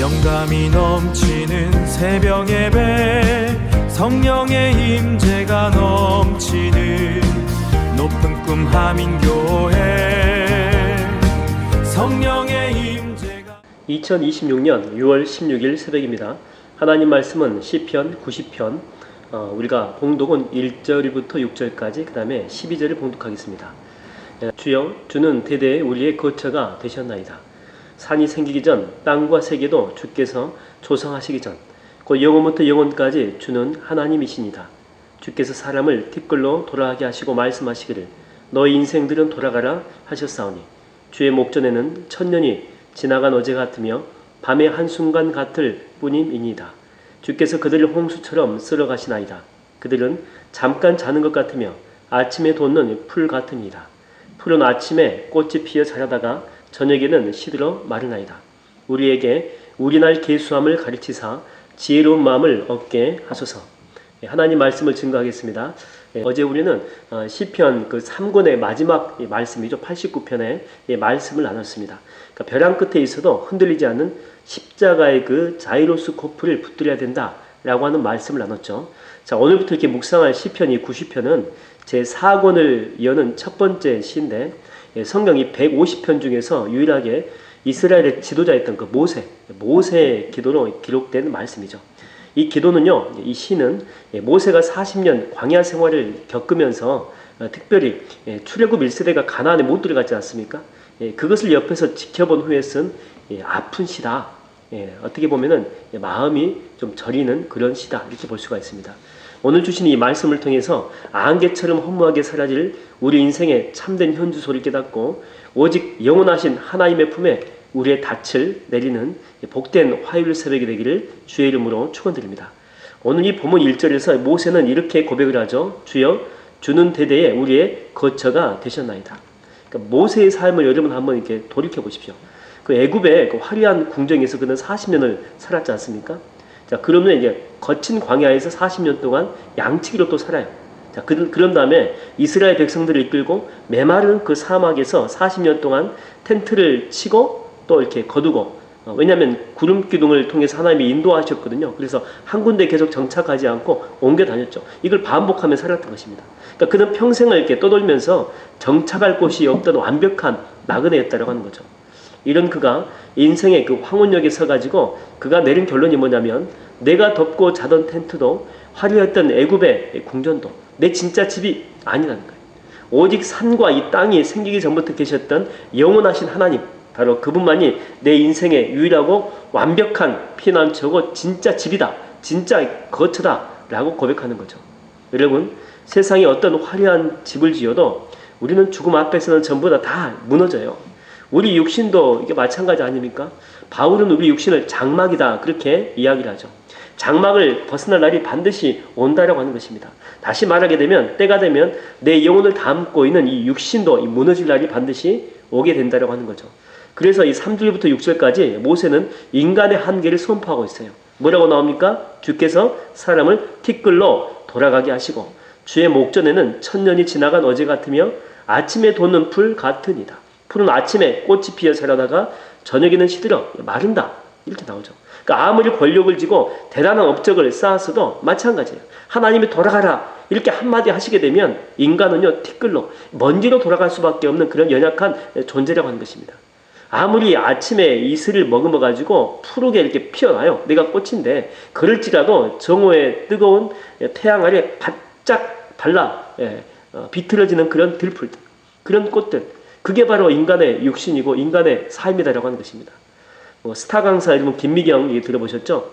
영감이 넘치는 새벽 예배, 성령의 임재가 넘치는 높은 꿈 하민교회. 성령의 임재가 2026년 6월 16일 새벽입니다. 하나님 말씀은 시편 90편, 우리가 봉독은 1절부터 6절까지 그 다음에 12절을 봉독하겠습니다. 주여, 주는 대대에 우리의 거처가 되셨나이다. 산이 생기기 전, 땅과 세계도 주께서 조성하시기 전, 곧 영원부터 영원까지 주는 하나님이시니다. 주께서 사람을 티끌로 돌아가게 하시고 말씀하시기를 너희 인생들은 돌아가라 하셨사오니, 주의 목전에는 천년이 지나간 어제 같으며 밤의 한순간 같을 뿐임이니이다. 주께서 그들을 홍수처럼 쓸어가시나이다. 그들은 잠깐 자는 것 같으며 아침에 돋는 풀 같으니이다. 풀은 아침에 꽃이 피어 자라다가 저녁에는 시들어 마르나이다. 우리에게 우리날 계수함을 가르치사 지혜로운 마음을 얻게 하소서. 하나님 말씀을 증거하겠습니다. 어제 우리는 시편 그 3권의 마지막 말씀이죠. 89편의 말씀을 나눴습니다. 그러니까 벼랑 끝에 있어도 흔들리지 않는 십자가의 그 자이로스코프를 붙들어야 된다라고 하는 말씀을 나눴죠. 자, 오늘부터 이렇게 묵상할 시편이 90편은 제 4권을 여는 첫 번째 시인데, 성경이 150편 중에서 유일하게 이스라엘의 지도자였던 그 모세의 기도로 기록된 말씀이죠. 이 기도는요, 이 시는 모세가 40년 광야 생활을 겪으면서 특별히 출애굽 1세대가 가나안에 못 들어갔지 않습니까? 그것을 옆에서 지켜본 후에 쓴 아픈 시다. 어떻게 보면은 마음이 좀 저리는 그런 시다, 이렇게 볼 수가 있습니다. 오늘 주신 이 말씀을 통해서 안개처럼 허무하게 사라질 우리 인생의 참된 현주소를 깨닫고 오직 영원하신 하나님의 품에 우리의 닻을 내리는 복된 화요일 새벽이 되기를 주의 이름으로 축원드립니다. 오늘 이 본문 1절에서 모세는 이렇게 고백을 하죠. 주여, 주는 대대에 우리의 거처가 되셨나이다. 그러니까 모세의 삶을 여러분 한번 이렇게 돌이켜 보십시오. 그 애굽의 그 화려한 궁정에서 그는 40년을 살았지 않습니까? 자, 그러면 이제 거친 광야에서 40년 동안 양치기로 또 살아요. 자, 그런 다음에 이스라엘 백성들을 이끌고 메마른 그 사막에서 40년 동안 텐트를 치고 또 이렇게 거두고, 왜냐하면 구름 기둥을 통해서 하나님이 인도하셨거든요. 그래서 한 군데 계속 정착하지 않고 옮겨 다녔죠. 이걸 반복하며 살았던 것입니다. 그러니까 그는 평생을 이렇게 떠돌면서 정착할 곳이 없던 완벽한 나그네였다라고 하는 거죠. 이런 그가 인생의 그 황혼역에 서가지고 그가 내린 결론이 뭐냐면, 내가 덮고 자던 텐트도 화려했던 애굽의 궁전도 내 진짜 집이 아니라는 거예요. 오직 산과 이 땅이 생기기 전부터 계셨던 영원하신 하나님, 바로 그분만이 내 인생의 유일하고 완벽한 피난처고 진짜 집이다, 진짜 거처다 라고 고백하는 거죠. 여러분, 세상에 어떤 화려한 집을 지어도 우리는 죽음 앞에서는 전부 다 무너져요. 우리 육신도 이게 마찬가지 아닙니까? 바울은 우리 육신을 장막이다, 그렇게 이야기를 하죠. 장막을 벗어날 날이 반드시 온다라고 하는 것입니다. 다시 말하게 되면 때가 되면 내 영혼을 담고 있는 이 육신도 무너질 날이 반드시 오게 된다라고 하는 거죠. 그래서 이 3절부터 6절까지 모세는 인간의 한계를 선포하고 있어요. 뭐라고 나옵니까? 주께서 사람을 티끌로 돌아가게 하시고 주의 목전에는 천년이 지나간 어제 같으며 아침에 돋는 풀 같으니이다. 풀은 아침에 꽃이 피어 자라다가 저녁에는 시들어 마른다, 이렇게 나오죠. 그러니까 아무리 권력을 쥐고 대단한 업적을 쌓았어도 마찬가지예요. 하나님이 돌아가라 이렇게 한마디 하시게 되면 인간은요, 티끌로 먼지로 돌아갈 수밖에 없는 그런 연약한 존재라고 하는 것입니다. 아무리 아침에 이슬을 머금어 가지고 푸르게 이렇게 피어나요. 내가 꽃인데 그럴지라도 정오의 뜨거운 태양 아래 바짝 발라 비틀어지는 그런 들풀들, 그런 꽃들, 그게 바로 인간의 육신이고 인간의 삶이다라고 하는 것입니다. 스타 강사 이름 김미경 얘기 들어보셨죠?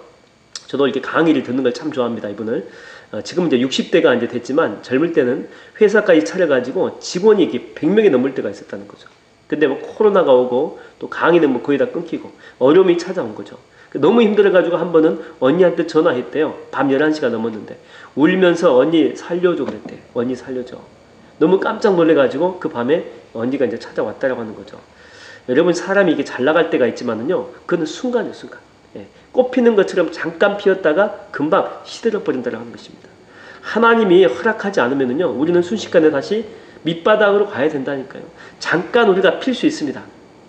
저도 이렇게 강의를 듣는 걸 참 좋아합니다. 이분을 지금 이제 60대가 이제 됐지만 젊을 때는 회사까지 차려가지고 직원이 이렇게 100명이 넘을 때가 있었다는 거죠. 근데 뭐 코로나가 오고 또 강의는 뭐 거의 다 끊기고 어려움이 찾아온 거죠. 너무 힘들어가지고 한 번은 언니한테 전화했대요. 밤 11시가 넘었는데 울면서 언니 살려줘 그랬대요. 언니 살려줘. 너무 깜짝 놀래가지고 그 밤에 언니가 이제 찾아왔다라고 하는 거죠. 여러분, 사람이 이게 잘 나갈 때가 있지만은요, 그건 순간이에요, 순간. 꽃 피는 것처럼 잠깐 피었다가 금방 시들어 버린다라고 하는 것입니다. 하나님이 허락하지 않으면은요, 우리는 순식간에 다시 밑바닥으로 가야 된다니까요. 잠깐 우리가 필 수 있습니다.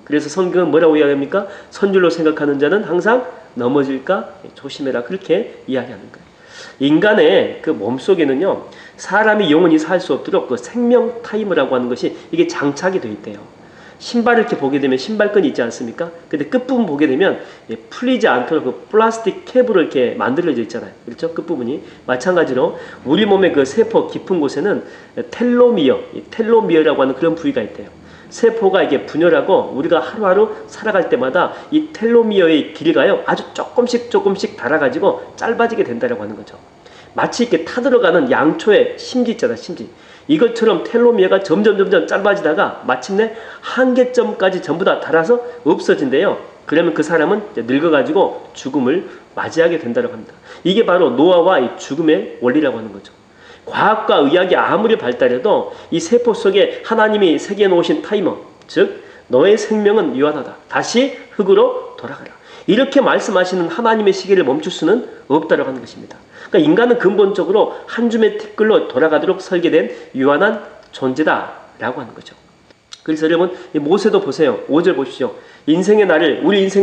그래서 성경은 뭐라고 이야기합니까? 선줄로 생각하는 자는 항상 넘어질까 조심해라, 그렇게 이야기하는 거예요. 인간의 그 몸속에는요, 사람이 영원히 살 수 없도록 그 생명 타이머라고 하는 것이 이게 장착이 되어 있대요. 신발을 이렇게 보게 되면 신발끈이 있지 않습니까? 근데 끝부분 보게 되면 풀리지 않도록 그 플라스틱 캡으로 이렇게 만들어져 있잖아요. 그렇죠? 끝부분이. 마찬가지로 우리 몸의 그 세포 깊은 곳에는 텔로미어라고 하는 그런 부위가 있대요. 세포가 이게 분열하고 우리가 하루하루 살아갈 때마다 이 텔로미어의 길이가요, 아주 조금씩 닳아가지고 짧아지게 된다고 하는 거죠. 마치 이렇게 타들어가는 양초의 심지 있잖아, 심지. 이것처럼 텔로미어가 점점 짧아지다가 마침내 한계점까지 전부 다 닳아서 없어진대요. 그러면 그 사람은 늙어가지고 죽음을 맞이하게 된다고 합니다. 이게 바로 노아와 이 죽음의 원리라고 하는 거죠. 과학과 의학이 아무리 발달해도 이 세포 속에 하나님이 새겨 놓으신 타이머, 즉 너의 생명은 유한하다, 다시 흙으로 돌아가라, 이렇게 말씀하시는 하나님의 시계를 멈출 수는 없다고 하는 것입니다. 그러니까 인간은 근본적으로 한 줌의 티끌로 돌아가도록 설계된 유한한 존재다라고 하는 거죠. 그래서 여러분, 모세도 보세요. 5절 보십시오. 우리 인생의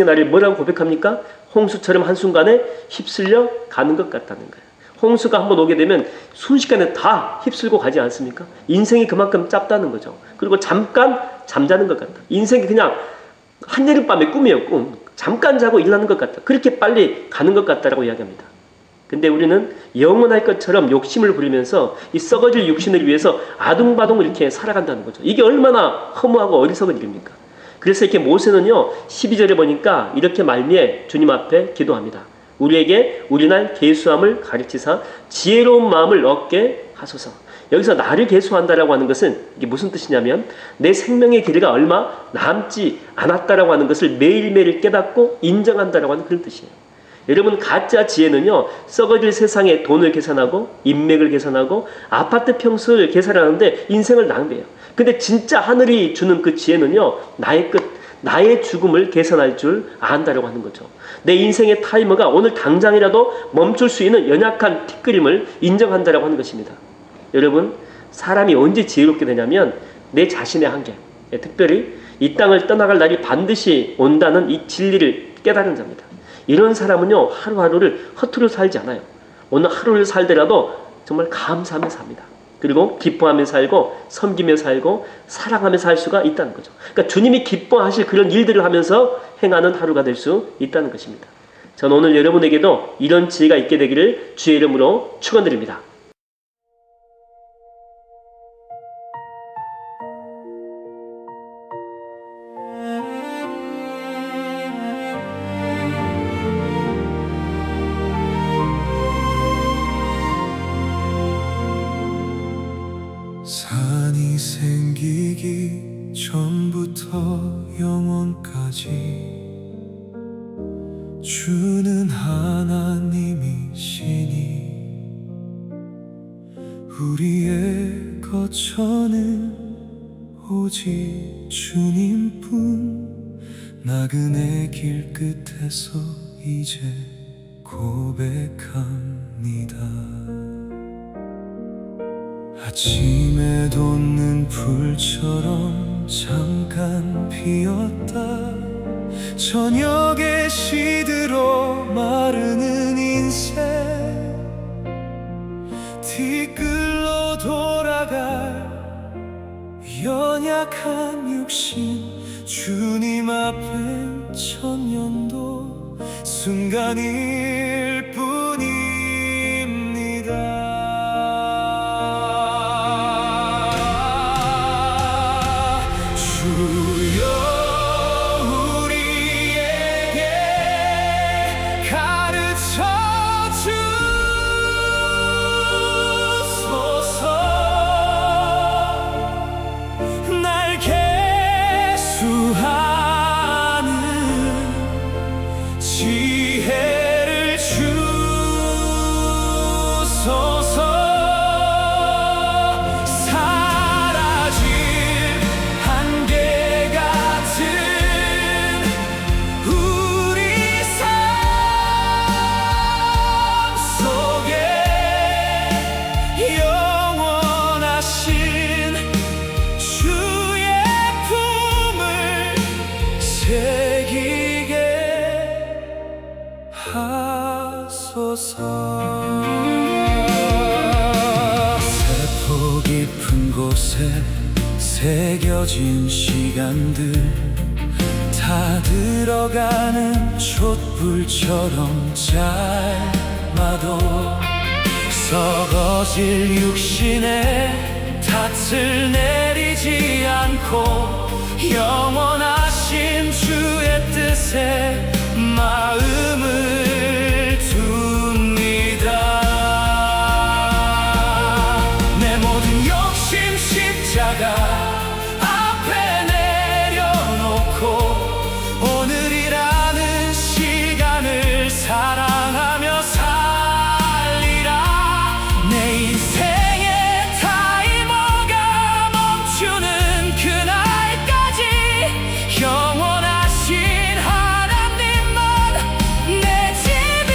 날을 뭐라고 고백합니까? 홍수처럼 한순간에 휩쓸려 가는 것 같다는 거예요. 홍수가 한번 오게 되면 순식간에 다 휩쓸고 가지 않습니까? 인생이 그만큼 짧다는 거죠. 그리고 잠깐 잠자는 것 같다. 인생이 그냥 한여름밤의 꿈이에요, 꿈. 잠깐 자고 일어나는 것 같다. 그렇게 빨리 가는 것 같다라고 이야기합니다. 근데 우리는 영원할 것처럼 욕심을 부리면서 이 썩어질 육신을 위해서 아둥바둥 이렇게 살아간다는 거죠. 이게 얼마나 허무하고 어리석은 일입니까? 그래서 이렇게 모세는요, 12절에 보니까 이렇게 말미에 주님 앞에 기도합니다. 우리에게 우리날 계수함을 가르치사 지혜로운 마음을 얻게 하소서. 여기서 나를 계수한다라고 하는 것은 이게 무슨 뜻이냐면, 내 생명의 길이가 얼마 남지 않았다라고 하는 것을 매일매일 깨닫고 인정한다라고 하는 그런 뜻이에요. 여러분, 가짜 지혜는요, 썩어질 세상에 돈을 계산하고 인맥을 계산하고 아파트 평수를 계산하는데 인생을 낭비해요. 근데 진짜 하늘이 주는 그 지혜는요, 나의 끝, 나의 죽음을 계산할 줄 안다라고 하는 거죠. 내 인생의 타이머가 오늘 당장이라도 멈출 수 있는 연약한 티끌임을 인정한다라고 하는 것입니다. 여러분, 사람이 언제 지혜롭게 되냐면 내 자신의 한계, 특별히 이 땅을 떠나갈 날이 반드시 온다는 이 진리를 깨달은 자입니다. 이런 사람은요, 하루하루를 허투루 살지 않아요. 오늘 하루를 살더라도 정말 감사하며 삽니다. 그리고 기뻐하며 살고 섬기며 살고 사랑하며 살 수가 있다는 거죠. 그러니까 주님이 기뻐하실 그런 일들을 하면서 행하는 하루가 될 수 있다는 것입니다. 저는 오늘 여러분에게도 이런 지혜가 있게 되기를 주의 이름으로 축원드립니다. 산이 생기기 전부터 영원까지 주는 하나님이시니 우리의 거처는 오직 주님뿐. 나그네 길 끝에서 이제 고백합니다. 아침에 돋는 불처럼 잠깐 피었다. 저녁에 시들어 마르는 인생, 뒤끌로 돌아갈 연약한 육신, 주님 앞엔 천년도 순간일 뿐입니다. 지혜를 주소서. 사라질 한계 같은 우리 삶 속에 영원하신 주의 품을 하소서. 세포 깊은 곳에 새겨진 시간들 다 들어가는 촛불처럼 짧아도 썩어질 육신에 탓을 내리지 않고 영원하신 주의 뜻에 마음을 둡니다. 내 모든 욕심 십자가 앞에 내려놓고 오늘이라는 시간을 사랑하며 살리라. 내 인생의 타이머가 멈추는 그날까지 영원하신 하나님만 내 집이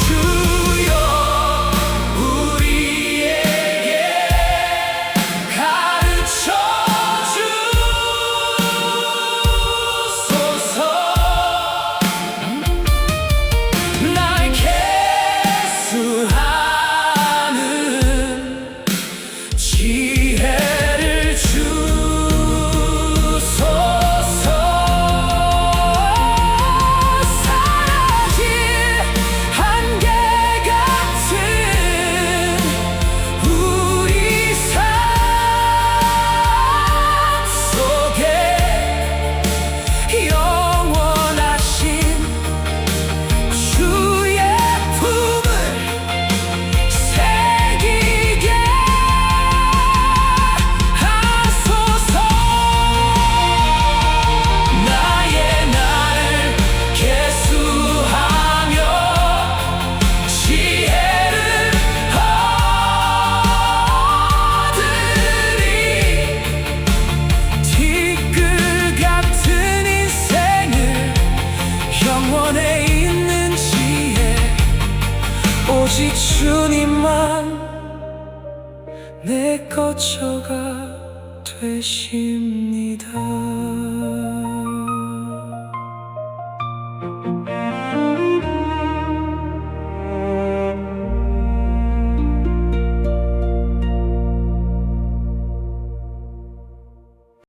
주여 우리에게 가르쳐 주소서. 날 계수하는 지혜를 주소서. 사라질 한계 같은 우리 삶 속에 영원하신 주의 품을 새기게 하소서. 나의 나를 계수하며 지혜를 얻으리. 티끌 같은 인생을 영원에 있는 지혜 오직 주님만 내 거처가 되십니다.